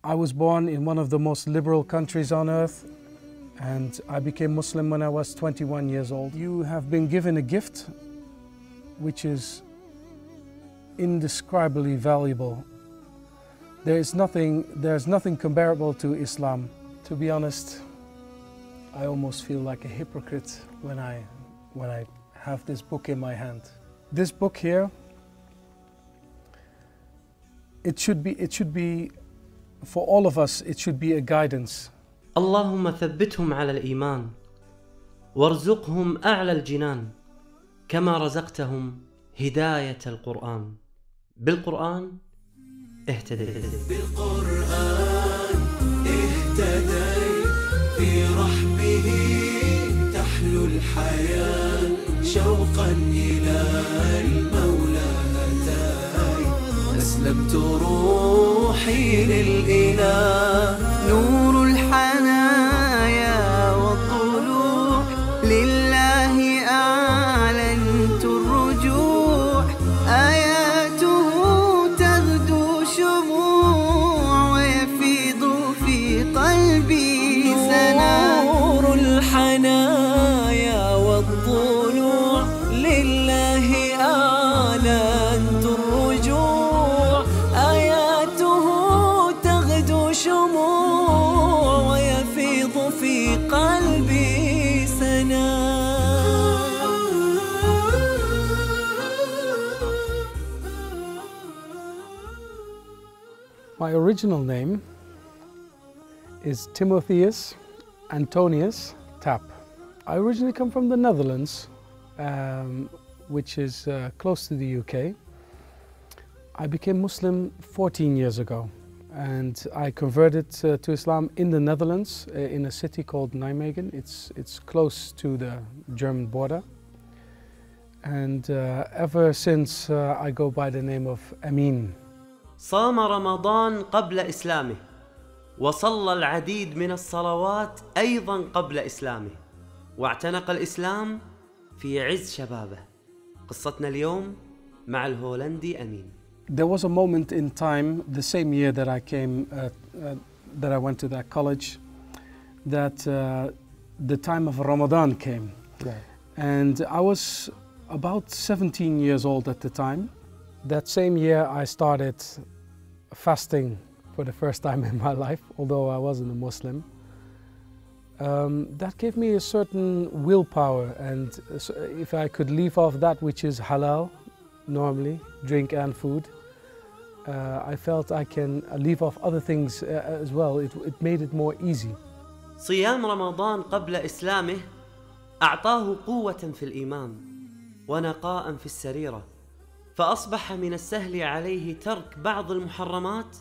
I was born in one of the most liberal countries on earth, and I became Muslim when I was 21 years old. You have been given a gift which is indescribably valuable. There's nothing comparable to Islam. To be honest, I almost feel like a hypocrite when I have this book in my hand. This book here, it should be for all of us, it should be a guidance. اللهم ثبتهم على الإيمان وارزقهم أعلى الجنان كما رزقتهم هداية القرآن. بالقرآن اهتديت. بالقرآن اهتديت، في رحبه تحلو الحياة، شوقا إلى المولى أتيت، أسلمت روحي للإله، نور الحنايا والطلوع، لله أعلنت الرجوع، آياته تغدو شموع ويفيض في قلبي سنا، نور الحنايا والطلوع، لله أعلنت الرجوع، آياته تغدو شموع ويفيض في قلبي سنا. My original name is Timotheus Antonius Tap. I originally come from the Netherlands, which is close to the UK. I became Muslim 14 years ago, and I converted to Islam in the Netherlands, in a city called Nijmegen. It's close to the German border. And ever since I go by the name of Amin. صام رمضان قبل إسلامه، وصلى العديد من الصلوات أيضا قبل إسلامه، واعتنق الإسلام في عز شبابه. قصتنا اليوم مع الهولندي أمين. There was a moment in time, the same year that I came, that I went to that college, that the time of Ramadan came. Right. And I was about 17 years old at the time. That same year I started fasting for the first time in my life, although I wasn't a Muslim. That gave me a certain willpower, and if I could leave off that which is halal, normally, drink and food, I felt I can leave off other things as well. It made it more easy. صيام رمضان قبل إسلامه أعطاه قوة في الإيمان ونقاء في السريرة، فأصبح من السهل عليه ترك بعض المحرمات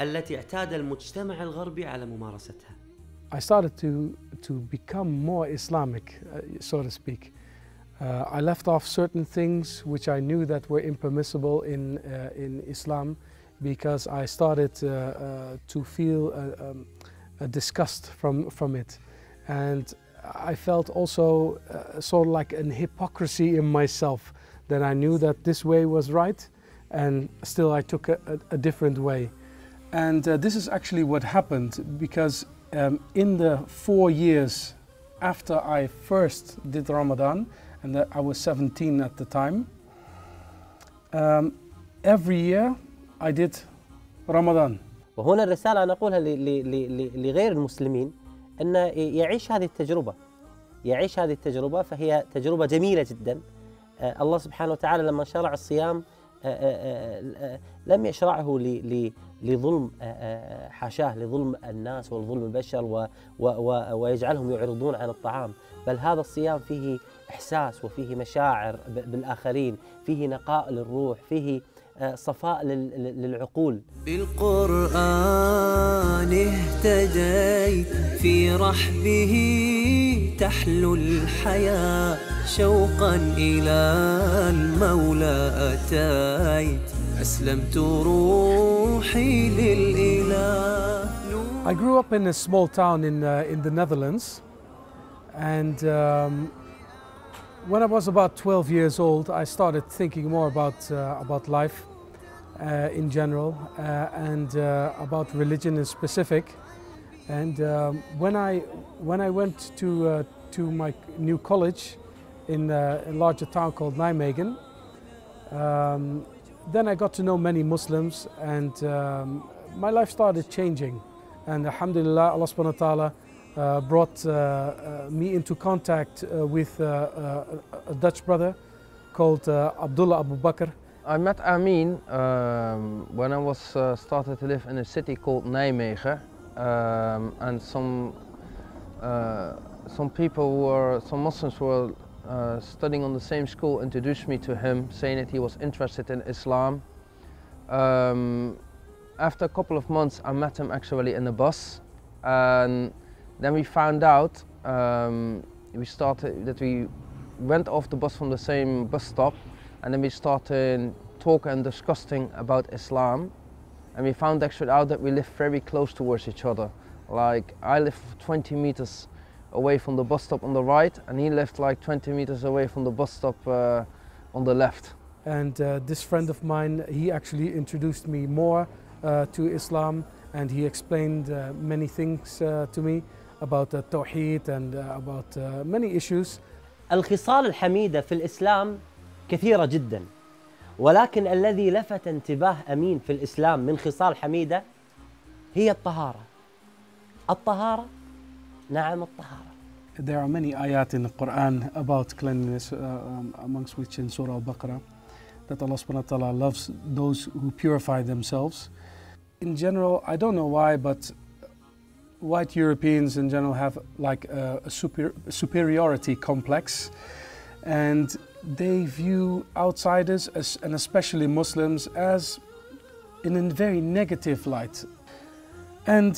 التي اعتاد المجتمع الغربي على ممارستها. I started to become more Islamic, so to speak. I left off certain things which I knew that were impermissible in Islam, because I started to feel a disgust from it, and I felt also sort of like an hypocrisy in myself, that I knew that this way was right, and still I took a different way. And this is actually what happened, because in the 4 years after I first did Ramadan, and that I was 17 at the time, every year I did Ramadan. وهنا الرسالة أنا أقولها لغير المسلمين، أن يعيش هذه التجربة، فهي تجربة جميلة جدا. الله سبحانه وتعالى لما شرع الصيام لم يشرعه لظلم، حاشاه، لظلم الناس ولظلم البشر ويجعلهم يعرضون عن الطعام، بل هذا الصيام فيه إحساس وفيه مشاعر بالآخرين، فيه نقاء للروح، فيه صفاء للعقول. بالقرآن اهتديت، في رحبه تحلو الحياة، شوقا إلى المولى أتيت، أسلمت روحي للإله. I grew up in a small town in the Netherlands, and when I was about 12 years old, I started thinking more about life. in general and about religion in specific. And when I went to my new college in a larger town called Nijmegen, then I got to know many Muslims, and my life started changing. And alhamdulillah, Allah subhanahu wa ta'ala brought me into contact with a Dutch brother called Abdullah Abu Bakr. I met Amin when I was started to live in a city called Nijmegen, and some Muslims who were studying on the same school introduced me to him, saying that he was interested in Islam. After a couple of months, I met him actually in a bus, and then we found out we went off the bus from the same bus stop, and then we started talking and discussing about Islam, and we found actually out that we live very close towards each other. Like, I live 20 meters away from the bus stop on the right, and he lived like 20 meters away from the bus stop on the left. And this friend of mine, he actually introduced me more to Islam, and he explained many things to me about Tawheed and about many issues. الخصال الحميدة في الإسلام كثيرة جدا، ولكن الذي لفت انتباه أمين في الإسلام من خصال حميدة هي الطهارة. الطهارة، نعم الطهارة. There are many ayat in the Quran about cleanliness, amongst which in Surah Al-Baqarah, that Allah subhanahu wa ta'ala loves those who purify themselves. In general, I don't know why, but white Europeans in general have like a superiority complex, and they view outsiders, and especially Muslims, as in a very negative light. And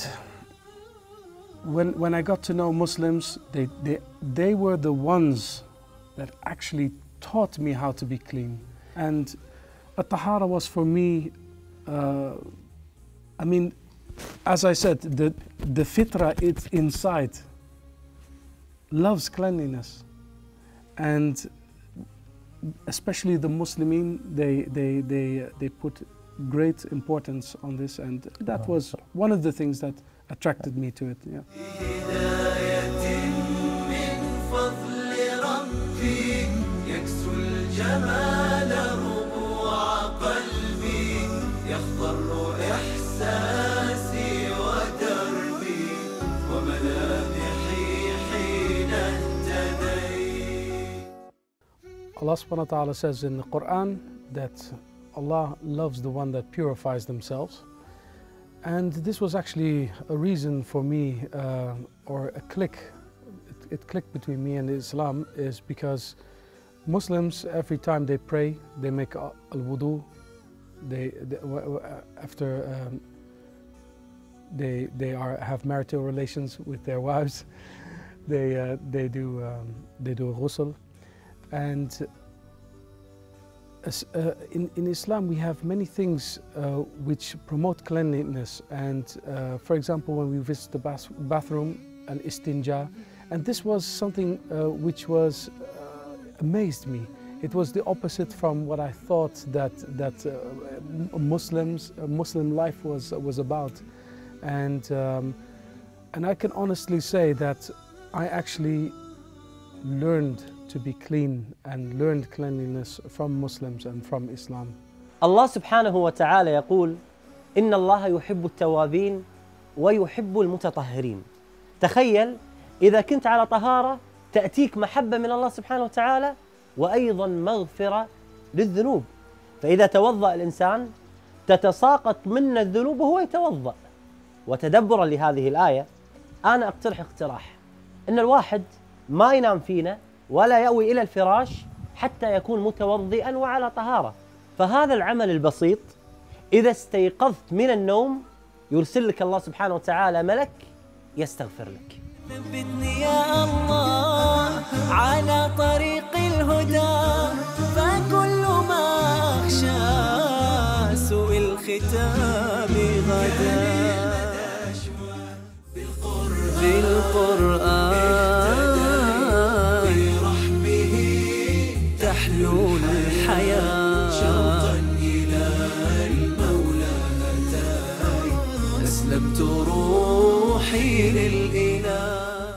when I got to know Muslims, they were the ones that actually taught me how to be clean. And at-tahara was for me, I mean, as I said, the fitra, it's inside, loves cleanliness. And especially the Muslimin, they put great importance on this, and that was one of the things that attracted me to it. Yeah. Allah subhanahu wa ta'ala says in the Quran that Allah loves the one that purifies themselves. And this was actually a reason for me, or a click, it clicked between me and Islam, is because Muslims, every time they pray, they make al-wudu. After they have marital relations with their wives, they do ghusl. And in Islam, we have many things which promote cleanliness. And for example, when we visit the bathroom, an istinja, and this was something which was amazed me. It was the opposite from what I thought that Muslim life was about. And I can honestly say that I actually learned to be clean and learned cleanliness from Muslims and from Islam. الله سبحانه وتعالى يقول إن الله يحب التوابين ويحب المتطهرين. تخيل إذا كنت على طهارة تأتيك محبة من الله سبحانه وتعالى وأيضا مغفرة للذنوب. فإذا توضأ الإنسان تتساقط من الذنوب وهو يتوضأ. وتدبرا لهذه الآية أنا أقترح اقتراح إن الواحد ما ينام فينا ولا يأوي إلى الفراش حتى يكون متوضئا وعلى طهارة. فهذا العمل البسيط إذا استيقظت من النوم يرسل لك الله سبحانه وتعالى ملك يستغفر لك. ثبتني يا الله على طريق الهدى فكل ما أخشى سوء الختام غدا. بالقرآن برحمه تحلو الحياة شوقا إلى كنت روحي للإله.